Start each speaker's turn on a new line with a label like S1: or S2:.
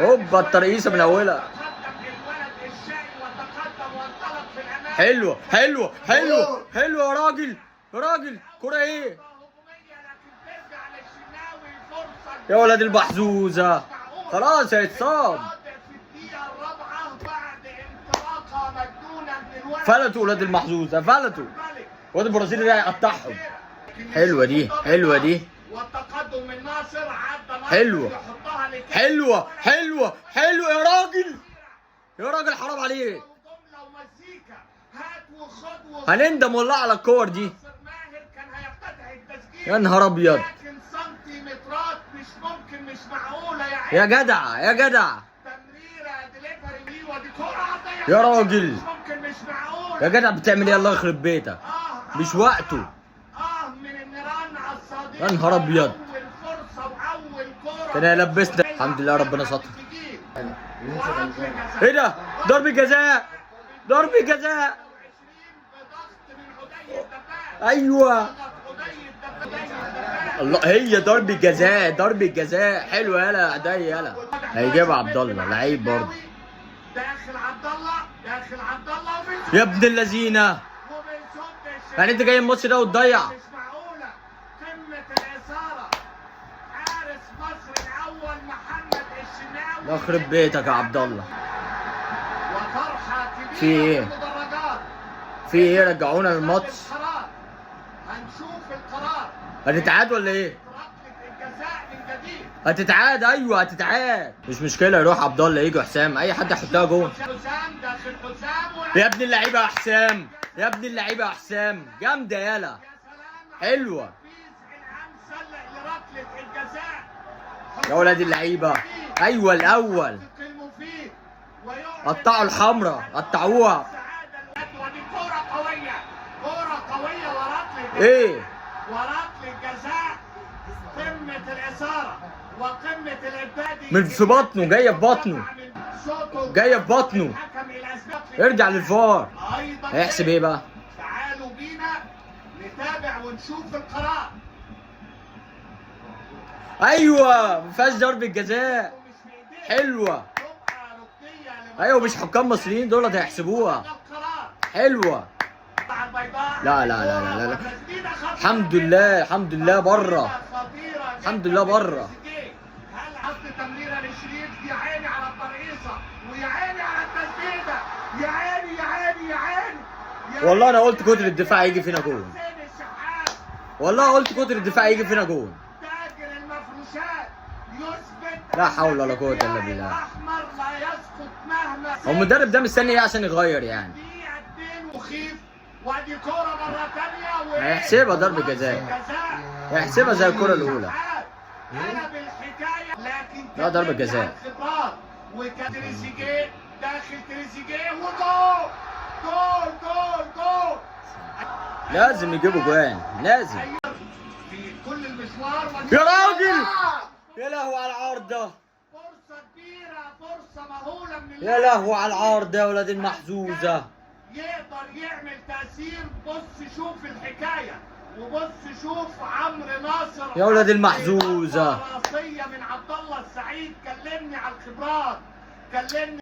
S1: هوبا الترقيصه من اولها. حلوه حلوه حلوه حلوه يا راجل يا راجل. كرة ايه يا ولد المحزوزه؟ خلاص هيتصاب. فلتوا ولاد المحزوزه فلتوا. واد البرازيلي ده هيقطعهم. حلوه دي حلوه دي.
S2: والتقدم من ناصر عدى
S1: حلوه حلوه حلوه حلوه يا راجل يا راجل حرام عليك. هنندم والله على الكور دي. يا نهار ابيض.
S2: لكن سنتيمترات مش ممكن، مش معقوله
S1: يا جدع يا جدع
S2: تمريره دليفري ودي كره
S1: يا راجل.
S2: مش ممكن، مش معقوله
S1: يا جدع بتعمل ايه؟ الله يخرب بيتك. مش وقته.
S2: من النيران على الصديق.
S1: يا نهار ابيض.
S2: اول فرصه واول كوره
S1: كان هيلبسنا. الحمد لله ربنا ستر. ايه ده؟ ضربة جزاء ضربة جزاء. ايوه الله. هي ضربة جزاء ضربة جزاء. حلوه يالا عدي يالا. هيجيبها عبد الله لعيب برضه.
S2: داخل عبد الله داخل عبد الله
S1: يا ابن اللذينه. يعني انت جاي الماتش ده وتضيع؟
S2: مش معقوله. قمه الاثاره. حارس مصر الاول محمد الشناوي.
S1: الله يخرب بيتك يا عبد الله.
S2: وفرحه كبيره
S1: في ايه؟
S2: في المدرجات.
S1: في ايه؟ رجعونا للماتش.
S2: القرار. هنشوف القرار.
S1: هتتعاد ولا ايه؟
S2: ركله الجزاء من جديد.
S1: هتتعاد ايوه هتتعاد. مش مشكله يروح عبد الله يجي حسام اي حد يحطها جون.
S2: حسام داخل حسام
S1: يا ابن اللعيبه يا حسام يا ابن اللعيبه يا حسام. جامده يالا. حلوه يا ولاد اللعيبه. ايوه الاول. قطعوا الحمراء قطعوها. ايه
S2: وركله الجزاء. قمه الاثاره وقمه الابداع.
S1: من في بطنه جايه في بطنه جايه في بطنه. ارجع للفار. هيحسب ايه بقى؟
S2: تعالوا بينا نتابع ونشوف القرار.
S1: ايوه ما فيهاش ضربه جزاء. حلوه. ايوه مش حكام مصريين دول هيحسبوها. حلوه. لا لا لا لا لا. الحمد لله الحمد لله بره. الحمد لله بره.
S2: هل حط تمريره لشريف؟ يا عيني على الترقيصه ويا عيني على التسديده. يا عيني يا عيني يا عيني.
S1: والله انا قلت كتر الدفاع هيجي فينا جون. والله قلت كتر الدفاع هيجي فينا جون.
S2: تاجر المفروشات يثبت.
S1: لا حول ولا قوه الا بالله.
S2: الاحمر لا يسقط مهما.
S1: هو المدرب ده مستني ايه عشان يغير يعني؟
S2: مخيف. وادي كوره مره ثانيه
S1: هيحسبها ضربه جزاء. هيحسبها زي الكره الاولى.
S2: قلب الحكايه. لكن
S1: لا ضربه جزاء.
S2: وكان تريزيجيه داخل تريزيجيه وجول جول جول جول.
S1: لازم يجيبوا جوان لازم.
S2: في كل المشوار
S1: يا راجل يا لهوي على العارضه.
S2: فرصه كبيره فرصه مهوله من
S1: يا لهوي على العارضه يا ولاد المحزوزه.
S2: يقدر يعمل تأثير. بص شوف الحكاية وبص شوف عمرو ناصر
S1: يا ولاد المحزوزة.
S2: راسية من عبد الله السعيد. كلمني على الخبرات. كلمني